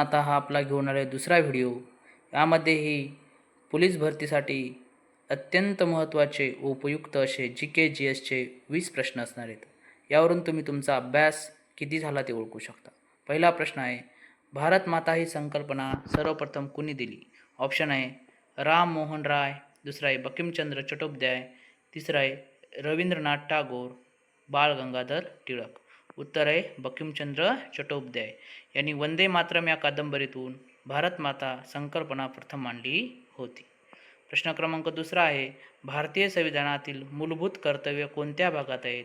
आता हा आपला घेऊन आलेला दुसरा व्हिडिओ. यामध्येही पोलीस भरतीसाठी अत्यंत महत्त्वाचे व उपयुक्त असे GK/GSचे 20 प्रश्न असणार आहेत. यावरून तुम्ही तुमचा अभ्यास किती झाला ते ओळखू शकता. पहिला प्रश्न आहे, भारत माता ही संकल्पना सर्वप्रथम कुणी दिली? ऑप्शन आहे राम मोहन राय, दुसरा आहे बंकिमचंद्र चट्टोपाध्याय, तिसरा आहे रवींद्रनाथ टागोर, बाळ गंगाधर टिळक. उत्तर आहे बंकिमचंद्र चट्टोपाध्याय यांनी वंदे मातरम या कादंबरीतून भारत माता संकल्पना प्रथम मांडली होती. प्रश्न क्रमांक दुसरा आहे, भारतीय संविधानातील मूलभूत कर्तव्य कोणत्या भागात आहेत?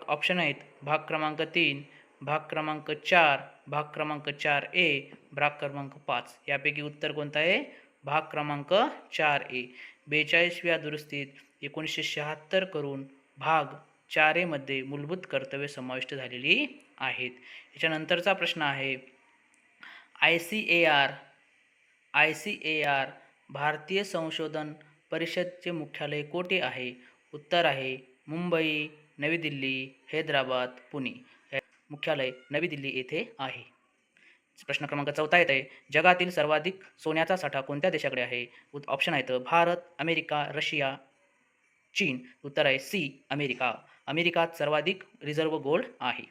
ऑप्शन आहेत भाग क्रमांक 3, भाग क्रमांक 4, भाग क्रमांक 4A, भाग क्रमांक 5. यापैकी उत्तर कोणतं आहे? भाग क्रमांक 4A. 42व्या दुरुस्तीत 1976 करून भाग 4A मध्ये मूलभूत कर्तव्य समाविष्ट झालेली आहेत. याच्यानंतरचा प्रश्न आहे, ICAR भारतीय संशोधन परिषदचे मुख्यालय कोठे आहे? उत्तर आहे मुंबई, नवी दिल्ली, हैदराबाद, पुणे. मुख्यालय नवी दिल्ली येथे आहे. प्रश्न क्रमांक 4 येत आहे, जगातील सर्वाधिक सोन्याचा साठा कोणत्या देशाकडे आहे? ऑप्शन आहेत भारत, अमेरिका, रशिया, चीन. उत्तर आहे सी, अमेरिका. अमेरिकात सर्वाधिक रिझर्व्ह गोल्ड आहे.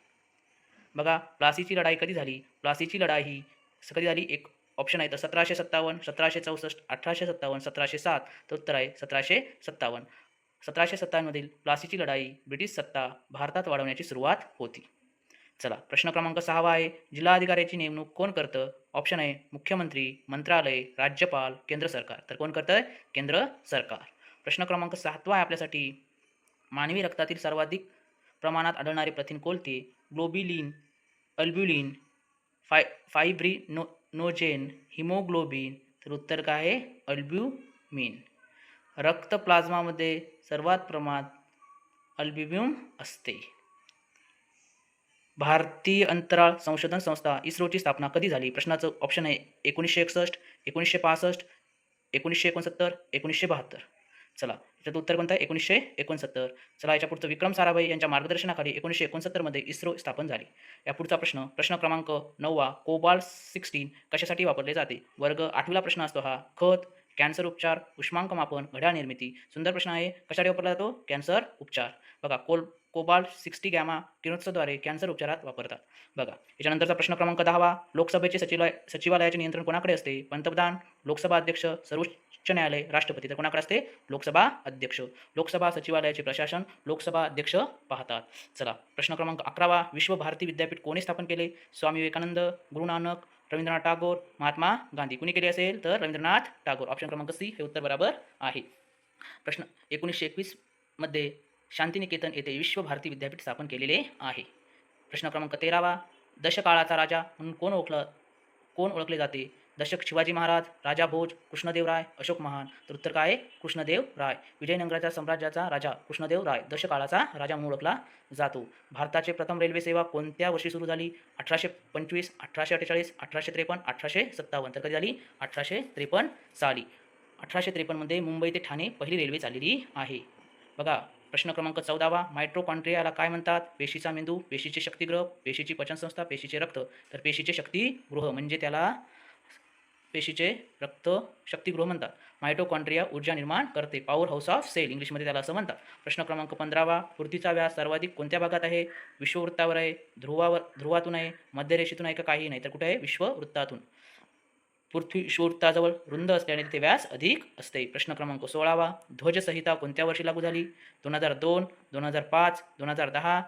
बघा, प्लासीची लढाई कधी झाली? प्लासीची लढाई ही कधी झाली? एक ऑप्शन आहेत 1757, 1764, 1857, 1707. तर उत्तर आहे 1757. 1757 मधील प्लासीची लढाई ब्रिटिश सत्ता भारतात वाढवण्याची सुरुवात होती. चला, प्रश्न क्रमांक 6 आहे, जिल्हाधिकाऱ्याची नेमणूक कोण करतं? ऑप्शन आहे मुख्यमंत्री, मंत्रालय, राज्यपाल, केंद्र सरकार. तर कोण करतं? केंद्र सरकार. प्रश्न क्रमांक 7 आहे आपल्यासाठी, मानवी रक्तातील सर्वाधिक प्रमाणात आढळणारे प्रथिन कोणते? Globulin, albumin, fibrinogen, haemoglobin. तर उत्तर काय आहे? अल्ब्युमिन. रक्त प्लाझ्मामध्ये सर्वात प्रमाणात अल्ब्युमिन असते. भारतीय अंतराळ संशोधन संस्था इस्रोची स्थापना कधी झाली? प्रश्नाचं ऑप्शन आहे 1961, 1965, 1969, 1972. चला, याच्यात उत्तर कोणतं आहे? 1969. चला, याच्या पुढचं विक्रम साराभाई यांच्या मार्गदर्शनाखाली 1969 मध्ये इस्रो स्थापन झाली. या पुढचा प्रश्न क्रमांक 9, कोबाल्ट 16 कशासाठी वापरले जाते? वर्ग 8वीला प्रश्न असतो हा. खत, कॅन्सर उपचार, उष्मांक मापन, घड्याळ निर्मिती. सुंदर प्रश्न आहे. कशासाठी वापरला जातो? कॅन्सर उपचार. बघा, कोबाल्ट 60 गॅमा किरणोत्सर्गाद्वारे कॅन्सर उपचारात वापरतात. बघा, याच्यानंतरचा प्रश्न क्रमांक 10, लोकसभेचे सचिवालयाचे नियंत्रण कोणाकडे असते? पंतप्रधान, लोकसभा अध्यक्ष, सर्वोच्च न्यायालय, राष्ट्रपती. तर कोणाकडे असते? लोकसभा अध्यक्ष. लोकसभा सचिवालयाचे प्रशासन लोकसभा अध्यक्ष पाहतात. चला, प्रश्न क्रमांक 11, विश्व भारती विद्यापीठ कोणी स्थापन केले? स्वामी विवेकानंद, गुरु नानक, रवींद्रनाथ टागोर, महात्मा गांधी. कुणी केले असेल? तर रवींद्रनाथ टागोर. ऑप्शन क्रमांक सी हे उत्तर बरोबर आहे. प्रश्न 1921 मध्ये शांतिनिकेतन येथे विश्व भारती विद्यापीठ स्थापन केलेले आहे. प्रश्न क्रमांक 13, दशकाळाचा राजा म्हणून कोण ओळखले जाते? दशक शिवाजी महाराज, राजा भोज, कृष्णदेव राय, अशोक महान. तर उत्तर काय आहे? कृष्णदेव राय. विजयनगरच्या साम्राज्याचा राजा कृष्णदेव राय दशकाळाचा राजा म्हणून ओळखला जातो. भारताचे प्रथम रेल्वे सेवा कोणत्या वर्षी सुरू झाली? 1825, 1848, 1853, 1857. तर कधी झाली? 1853 साली. 1853 मध्ये मुंबई ते ठाणे पहिली रेल्वे चाललेली आहे. बघा, प्रश्न क्रमांक 14, मायटोकॉन्ड्रियाला काय म्हणतात? पेशीचा मेंदू, पेशीचे शक्तिगृह, पेशीची पचनसंस्था, पेशीचे रक्त. तर पेशीचे शक्तिगृह म्हणजे त्याला पेशीचे रक्त शक्तिगृह म्हणतात. मायटोकॉन्ड्रिया ऊर्जा निर्माण करते, पॉवर हाऊस ऑफ सेल इंग्लिशमध्ये त्याला असं म्हणतात. प्रश्न क्रमांक 15, पृथ्वीचा व्यास सर्वाधिक कोणत्या भागात आहे? विषुववृत्तावर आहे, ध्रुवातून आहे, मध्यरेषेतून आहे का काही नाही? तर कुठे आहे? विषुववृत्तातून. पृथ्वी विषुववृत्ताजवळ रुंद असल्याने तिथे व्यास अधिक असते. प्रश्न क्रमांक 16, ध्वजसंहिता कोणत्या वर्षी लागू झाली? 2002, 2005, 2010,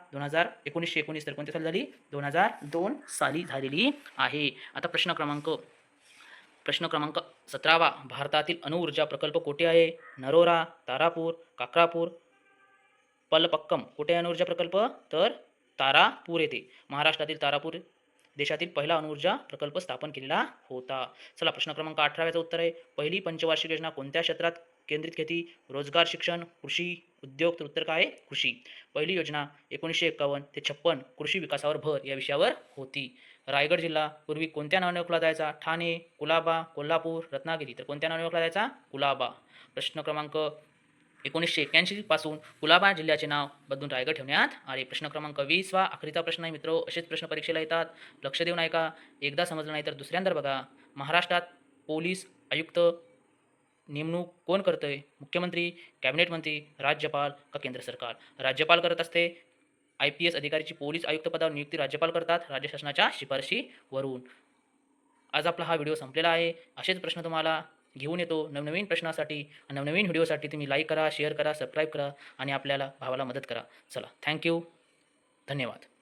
1919. तर कोणत्या साली झाली? 2002 साली झालेली आहे. आता प्रश्न क्रमांक 17, भारतातील अणुऊर्जा प्रकल्प कोठे आहे? नरोरा, तारापूर, काक्रापूर, पलपक्कम. कुठे आहे अणुऊर्जा प्रकल्प? तर तारापूर येथे. महाराष्ट्रातील तारापूर देशातील पहिला अणुऊर्जा प्रकल्प स्थापन केलेला होता. चला, प्रश्न क्रमांक 18 उत्तर आहे, पहिली पंचवार्षिक योजना कोणत्या क्षेत्रात केंद्रित होती? रोजगार, शिक्षण, कृषी, उद्योग. तर उत्तर काय आहे? कृषी. पहिली योजना 1951 ते 56 कृषी विकासावर भर या विषयावर होती. रायगड जिल्हा पूर्वी कोणत्या नावाने ओळखला जायचा? ठाणे, कुलाबा, कोल्हापूर, रत्नागिरी. तर कोणत्या नावाने ओळखला जायचा? कुलाबा. प्रश्न क्रमांक 1981 पासून कुलाबा जिल्ह्याचे नाव बदलून रायगड ठेवण्यात आले. प्रश्न क्रमांक 20 वा आखरीचा प्रश्न आहे मित्रो. असेच प्रश्न परीक्षेला येतात. लक्ष देऊन ऐका. एकदा समजलं नाही तर दुसऱ्यांदा बघा. महाराष्ट्रात पोलीस आयुक्त नेमणूक कोण करतंय? मुख्यमंत्री, कॅबिनेट मंत्री, राज्यपाल का केंद्र सरकार? राज्यपाल करत असते. IPS अधिकाऱ्याची पोलीस आयुक्त पदावर नियुक्ती राज्यपाल करतात राज्य शासनाच्या शिफारशीवरून. आज आपला हा व्हिडिओ संपलेला आहे. असेच प्रश्न तुम्हाला घेऊन येतो नवनवीन प्रश्नासाठी. नवनवीन व्हिडिओसाठी तुम्ही लाईक करा, शेअर करा, सबस्क्राईब करा आणि आपल्याला भावाला मदत करा. चला, थँक्यू. धन्यवाद.